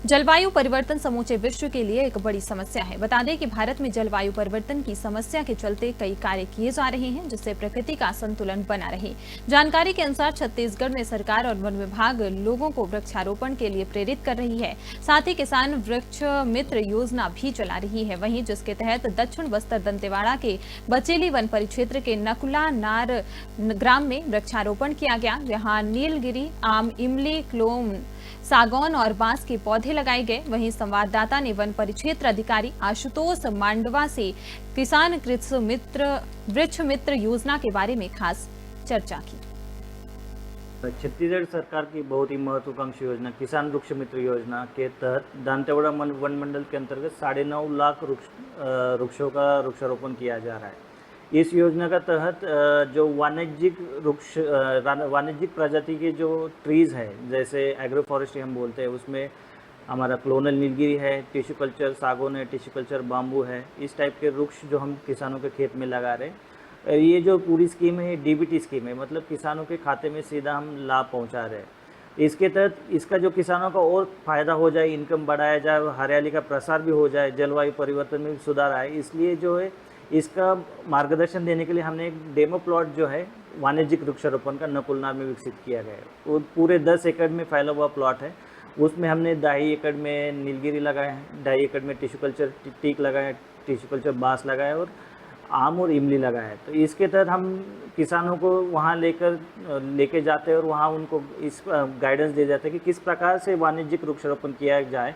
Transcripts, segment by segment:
जलवायु परिवर्तन समूचे विश्व के लिए एक बड़ी समस्या है। बता दें कि भारत में जलवायु परिवर्तन की समस्या के चलते कई कार्य किए जा रहे हैं, जिससे प्रकृति का संतुलन बना रहे। जानकारी के अनुसार छत्तीसगढ़ में सरकार और वन विभाग लोगों को वृक्षारोपण के लिए प्रेरित कर रही है। साथ ही किसान वृक्ष मित्र योजना भी चला रही है, वहीं जिसके तहत दक्षिण बस्तर दंतेवाड़ा के बचेली वन परिक्षेत्र के नकुला नार ग्राम में वृक्षारोपण किया गया, जहाँ नीलगिरी, आम, इमली, क्लोम, सागौन और बांस के पौधे लगाए गए। वहीं संवाददाता ने वन परिक्षेत्र अधिकारी आशुतोष मांडवा से किसान वृक्ष मित्र योजना के बारे में खास चर्चा की। छत्तीसगढ़ सरकार की बहुत ही महत्वाकांक्षी योजना किसान वृक्ष मित्र योजना के तहत दंतेवाड़ा वन मंडल के अंतर्गत 9.5 लाख वृक्षों का वृक्षारोपण किया जा रहा है। इस योजना का तहत जो वाणिज्यिक प्रजाति के जो ट्रीज़ है, जैसे एग्रो फॉरेस्ट्री हम बोलते हैं, उसमें हमारा क्लोनल नीलगिरी है, टिश्यू कल्चर सागौन है, टिश्यू कल्चर बाम्बू है, इस टाइप के वृक्ष जो हम किसानों के खेत में लगा रहे हैं। ये जो पूरी स्कीम है डीबीटी स्कीम है, मतलब किसानों के खाते में सीधा हम लाभ पहुंचा रहे हैं। इसके तहत इसका जो किसानों का और फ़ायदा हो जाए, इनकम बढ़ाया जाए, हरियाली का प्रसार भी हो जाए, जलवायु परिवर्तन में भी सुधार आए, इसलिए जो है इसका मार्गदर्शन देने के लिए हमने एक डेमो प्लॉट जो है वाणिज्यिक वृक्षारोपण का नकुलनार में विकसित किया गया है। वो पूरे 10 एकड़ में फैला हुआ प्लॉट है। उसमें हमने 2.5 एकड़ में नीलगिरी लगाए हैं, 2.5 एकड़ में टिश्यू कल्चर टीक लगाए हैं, टिश्यू कल्चर बांस लगाए और आम और इमली लगाया है। तो इसके तहत हम किसानों को वहाँ लेके जाते हैं और वहाँ उनको इस गाइडेंस दे जाते हैं कि किस प्रकार से वाणिज्यिक वृक्षारोपण किया जाए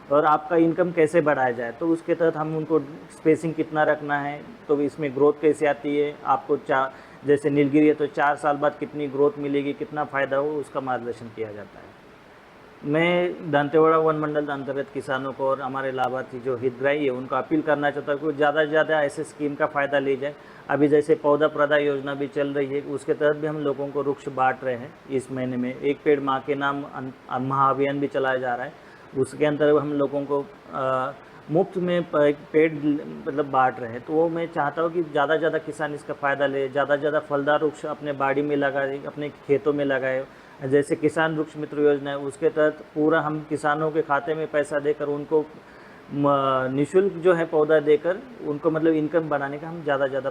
और आपका इनकम कैसे बढ़ाया जाए। तो उसके तहत हम उनको स्पेसिंग कितना रखना है, तो इसमें ग्रोथ कैसे आती है, आपको जैसे नीलगिरी है तो 4 साल बाद कितनी ग्रोथ मिलेगी, कितना फ़ायदा हो, उसका मार्गदर्शन किया जाता है। मैं दंतेवाड़ा वन मंडल अंतर्गत किसानों को और हमारे लाभार्थी जो हितग्राही है उनको अपील करना चाहता हूँ कि ज़्यादा से ज़्यादा ऐसे स्कीम का फ़ायदा ले जाए। अभी जैसे पौधा प्रदा योजना भी चल रही है, उसके तहत भी हम लोगों को वृक्ष बांट रहे हैं। इस महीने में एक पेड़ माँ के नाम महाअभियान भी चलाया जा रहा है। उसके अंतर्गत हम लोगों को मुफ्त में पेड़ मतलब बांट रहे हैं। तो वो मैं चाहता हूँ कि ज़्यादा से ज़्यादा किसान इसका फ़ायदा ले, ज़्यादा से ज़्यादा फलदार वृक्ष अपने बाड़ी में लगाए, अपने खेतों में लगाए। जैसे किसान वृक्ष मित्र योजना है, उसके तहत पूरा हम किसानों के खाते में पैसा देकर उनको निःशुल्क जो है पौधा देकर उनको मतलब इनकम बनाने का हम ज़्यादा से ज़्यादा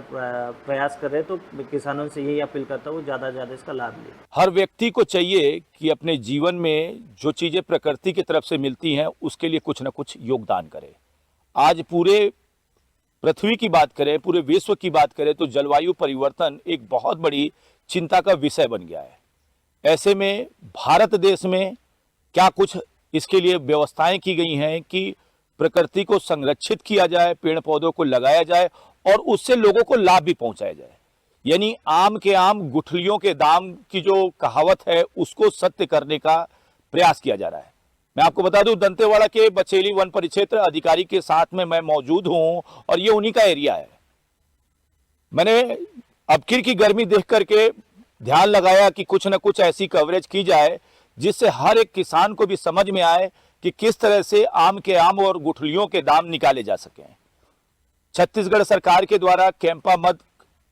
प्रयास कर रहे हैं। तो किसानों से यही अपील करता हूँ ज़्यादा से ज़्यादा इसका लाभ लें। हर व्यक्ति को चाहिए कि अपने जीवन में जो चीज़ें प्रकृति की तरफ से मिलती हैं उसके लिए कुछ न कुछ योगदान करे। आज पूरे पृथ्वी की बात करें, पूरे विश्व की बात करें तो जलवायु परिवर्तन एक बहुत बड़ी चिंता का विषय बन गया है। ऐसे में भारत देश में क्या कुछ इसके लिए व्यवस्थाएं की गई हैं कि प्रकृति को संरक्षित किया जाए, पेड़ पौधों को लगाया जाए और उससे लोगों को लाभ भी पहुंचाया जाए। यानी आम के आम गुठलियों के दाम की जो कहावत है उसको सत्य करने का प्रयास किया जा रहा है। मैं आपको बता दूं, दंतेवाड़ा के बचेली वन परिक्षेत्र अधिकारी के साथ में मैं मौजूद हूं और ये उन्हीं का एरिया है। मैंने अबकिर की गर्मी देख करके ध्यान लगाया कि कुछ न कुछ ऐसी कवरेज की जाए जिससे हर एक किसान को भी समझ में आए कि किस तरह से आम के आम और गुठलियों के दाम निकाले जा सकें। छत्तीसगढ़ सरकार के द्वारा कैंपा मद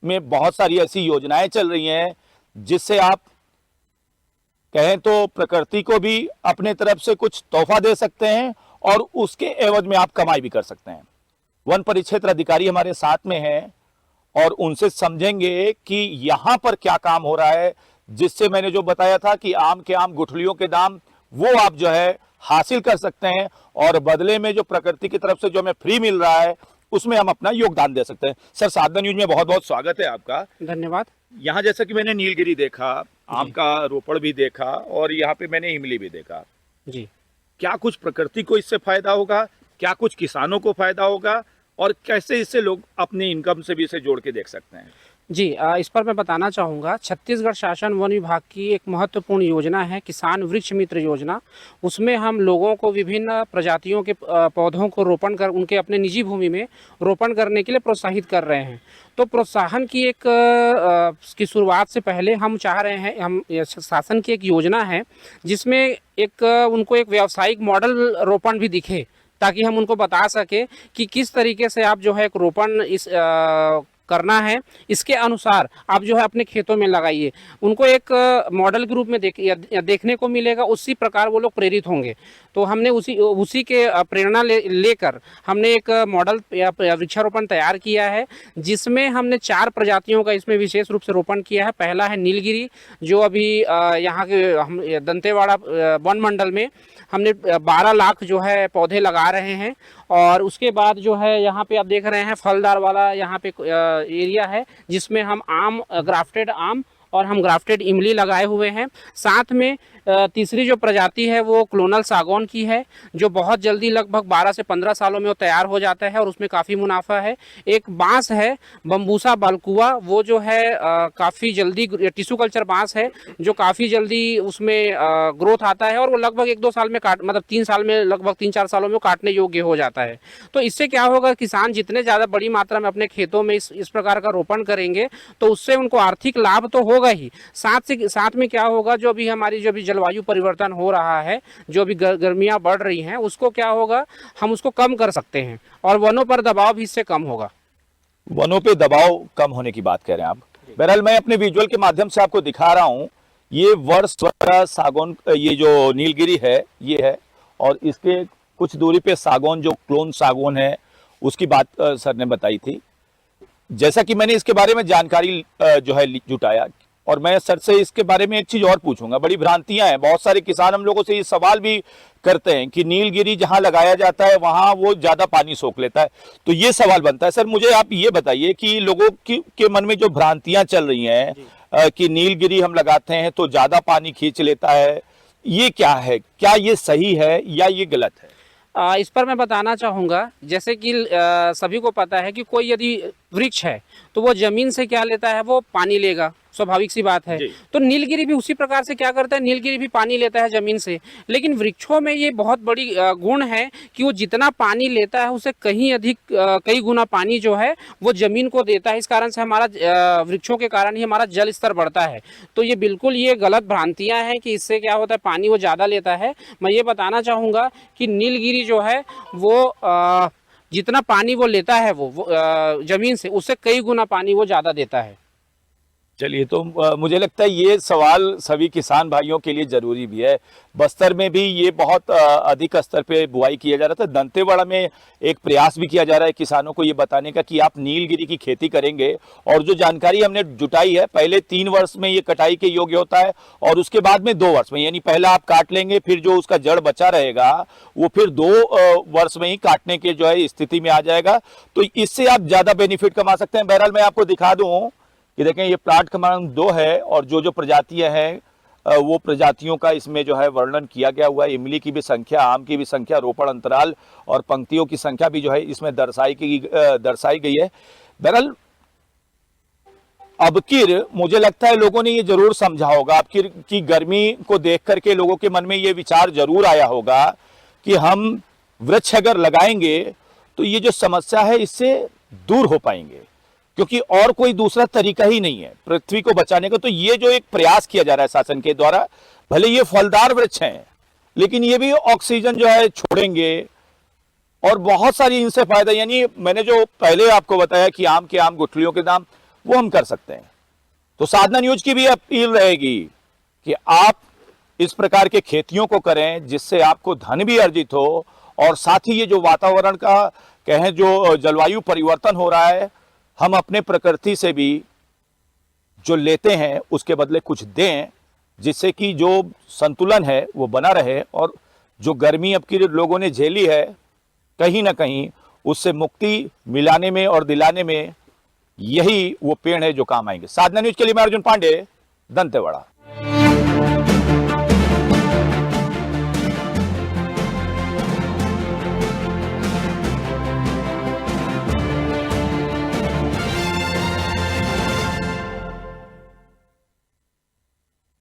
में बहुत सारी ऐसी योजनाएं चल रही हैं जिससे आप कहें तो प्रकृति को भी अपने तरफ से कुछ तोहफा दे सकते हैं और उसके एवज में आप कमाई भी कर सकते हैं। वन परिक्षेत्र अधिकारी हमारे साथ में हैं और उनसे समझेंगे कि यहाँ पर क्या काम हो रहा है, जिससे मैंने जो बताया था कि आम के आम गुठलियों के दाम वो आप जो है हासिल कर सकते हैं और बदले में जो प्रकृति की तरफ से जो हमें फ्री मिल रहा है उसमें हम अपना योगदान दे सकते हैं। सर, साधना न्यूज में बहुत बहुत स्वागत है आपका। धन्यवाद। यहाँ जैसा कि मैंने नीलगिरी देखा, आम का रोपड़ भी देखा और यहाँ पे मैंने इमली भी देखा जी। क्या कुछ प्रकृति को इससे फायदा होगा, क्या कुछ किसानों को फायदा होगा और कैसे इससे लोग अपनी इनकम से भी इसे जोड़ के देख सकते हैं? जी, इस पर मैं बताना चाहूँगा। छत्तीसगढ़ शासन वन विभाग की एक महत्वपूर्ण योजना है किसान वृक्ष मित्र योजना। उसमें हम लोगों को विभिन्न प्रजातियों के पौधों को रोपण कर उनके अपने निजी भूमि में रोपण करने के लिए प्रोत्साहित कर रहे हैं। तो प्रोत्साहन की एक की शुरुआत से पहले हम चाह रहे हैं, हम शासन की एक योजना है जिसमें एक उनको एक व्यावसायिक मॉडल रोपण भी दिखे, ताकि हम उनको बता सके कि किस तरीके से आप जो है एक रोपण इस करना है, इसके अनुसार आप जो है अपने खेतों में लगाइए। उनको एक मॉडल के रूप में देखने को मिलेगा, उसी प्रकार वो लोग प्रेरित होंगे। तो हमने उसी के प्रेरणा लेकर हमने एक मॉडल या वृक्षारोपण तैयार किया है, जिसमें हमने 4 प्रजातियों का इसमें विशेष रूप से रोपण किया है। पहला है नीलगिरी, जो अभी यहाँ के हम दंतेवाड़ा वन मंडल में हमने 12 लाख जो है पौधे लगा रहे हैं। और उसके बाद जो है यहाँ पे आप देख रहे हैं फलदार वाला यहाँ पे एरिया है, जिसमें हम आम, ग्राफ्टेड आम और हम ग्राफ्टेड इमली लगाए हुए हैं। साथ में तीसरी जो प्रजाति है वो क्लोनल सागौन की है, जो बहुत जल्दी लगभग 12 से 15 सालों में वो तैयार हो जाता है और उसमें काफ़ी मुनाफा है। एक बांस है बम्बूसा बालकुआ, वो जो है काफ़ी जल्दी टिश्यू कल्चर बांस है, जो काफ़ी जल्दी उसमें ग्रोथ आता है और वो लगभग 1-2 साल में मतलब 3 साल में, लगभग 3-4 सालों में काटने योग्य हो जाता है। तो इससे क्या होगा, किसान जितने ज़्यादा बड़ी मात्रा में अपने खेतों में इस प्रकार का रोपण करेंगे तो उससे उनको आर्थिक लाभ तो होगा ही, साथ में क्या होगा, जो भी हमारी जलवायु परिवर्तन हो रहा है, जो भी गर्मियां बढ़ रही हैं, उसको क्या होगा, हम उसको कम कर सकते हैं और वनों पर दबाव भी इससे कम होगा। वनों पे दबाव कम होने की बात कह रहे हैं आप। बहरहाल मैं अपने विजुअल के माध्यम से आपको दिखा रहा हूं, ये वर्ष सागौन, ये जो नीलगिरी है ये है, और इसके कुछ दूरी पे सागौन, जो क्लोन सागौन है, उसकी बात सर ने बताई थी। जैसा कि मैंने इसके बारे में जानकारी जो है जुटाया, और मैं सर से इसके बारे में एक चीज और पूछूंगा। बड़ी भ्रांतियां हैं, बहुत सारे किसान हम लोगों से ये सवाल भी करते हैं कि नीलगिरी जहां लगाया जाता है वहां वो ज्यादा पानी सोख लेता है। तो ये सवाल बनता है, सर मुझे आप ये बताइए कि लोगों के मन में जो भ्रांतियां चल रही हैं कि नीलगिरी हम लगाते हैं तो ज्यादा पानी खींच लेता है, ये क्या है? क्या ये सही है या ये गलत है? इस पर मैं बताना चाहूँगा, जैसे कि सभी को पता है कि कोई यदि वृक्ष है तो वो जमीन से क्या लेता है, वो पानी लेगा, स्वाभाविक सी बात है। तो नीलगिरी भी उसी प्रकार से क्या करता है, नीलगिरी भी पानी लेता है जमीन से। लेकिन वृक्षों में ये बहुत बड़ी गुण है कि वो जितना पानी लेता है उससे कहीं अधिक, कई गुना पानी जो है वो जमीन को देता है। इस कारण से हमारा वृक्षों के कारण ही हमारा जल स्तर बढ़ता है। तो ये बिल्कुल ये गलत भ्रांतियाँ हैं कि इससे क्या होता है, पानी वो ज़्यादा लेता है। मैं ये बताना चाहूँगा कि नीलगिरी जो है वो जितना पानी वो लेता है वो जमीन से, उससे कई गुना पानी वो ज़्यादा देता है। चलिए, तो मुझे लगता है ये सवाल सभी किसान भाइयों के लिए जरूरी भी है। बस्तर में भी ये बहुत अधिक स्तर पे बुआई किया जा रहा था। दंतेवाड़ा में एक प्रयास भी किया जा रहा है किसानों को ये बताने का कि आप नीलगिरी की खेती करेंगे, और जो जानकारी हमने जुटाई है, पहले 3 वर्ष में ये कटाई के योग्य होता है और उसके बाद में 2 वर्ष में, यानी पहला आप काट लेंगे, फिर जो उसका जड़ बचा रहेगा वो फिर 2 वर्ष में ही काटने के जो है स्थिति में आ जाएगा। तो इससे आप ज्यादा बेनिफिट कमा सकते हैं। बहरहाल मैं आपको दिखा दूं कि देखें, ये प्लाट क्रमांक 2 है और जो प्रजातियां हैं वो प्रजातियों का इसमें जो है वर्णन किया गया हुआ है। इमली की भी संख्या, आम की भी संख्या, रोपण अंतराल और पंक्तियों की संख्या भी जो है इसमें दर्शाई गई है। बहरहाल अबकिर मुझे लगता है लोगों ने ये जरूर समझा होगा, अबकिर की गर्मी को देख करके लोगों के मन में ये विचार जरूर आया होगा कि हम वृक्ष अगर लगाएंगे तो ये जो समस्या है इससे दूर हो पाएंगे, क्योंकि और कोई दूसरा तरीका ही नहीं है पृथ्वी को बचाने का। तो ये जो एक प्रयास किया जा रहा है शासन के द्वारा, भले ये फलदार वृक्ष हैं लेकिन ये भी ऑक्सीजन जो है छोड़ेंगे और बहुत सारी इनसे फायदा, यानी मैंने जो पहले आपको बताया कि आम के आम गुठलियों के दाम, वो हम कर सकते हैं। तो साधना न्यूज की भी अपील रहेगी कि आप इस प्रकार के खेतियों को करें जिससे आपको धन भी अर्जित हो, और साथ ही ये जो वातावरण का कहें, जो जलवायु परिवर्तन हो रहा है, हम अपने प्रकृति से भी जो लेते हैं उसके बदले कुछ दें, जिससे कि जो संतुलन है वो बना रहे, और जो गर्मी अब की लोगों ने झेली है कहीं ना कहीं उससे मुक्ति मिलाने में और दिलाने में यही वो पेड़ है जो काम आएंगे। साधना न्यूज के लिए मैं अर्जुन पांडे, दंतेवाड़ा।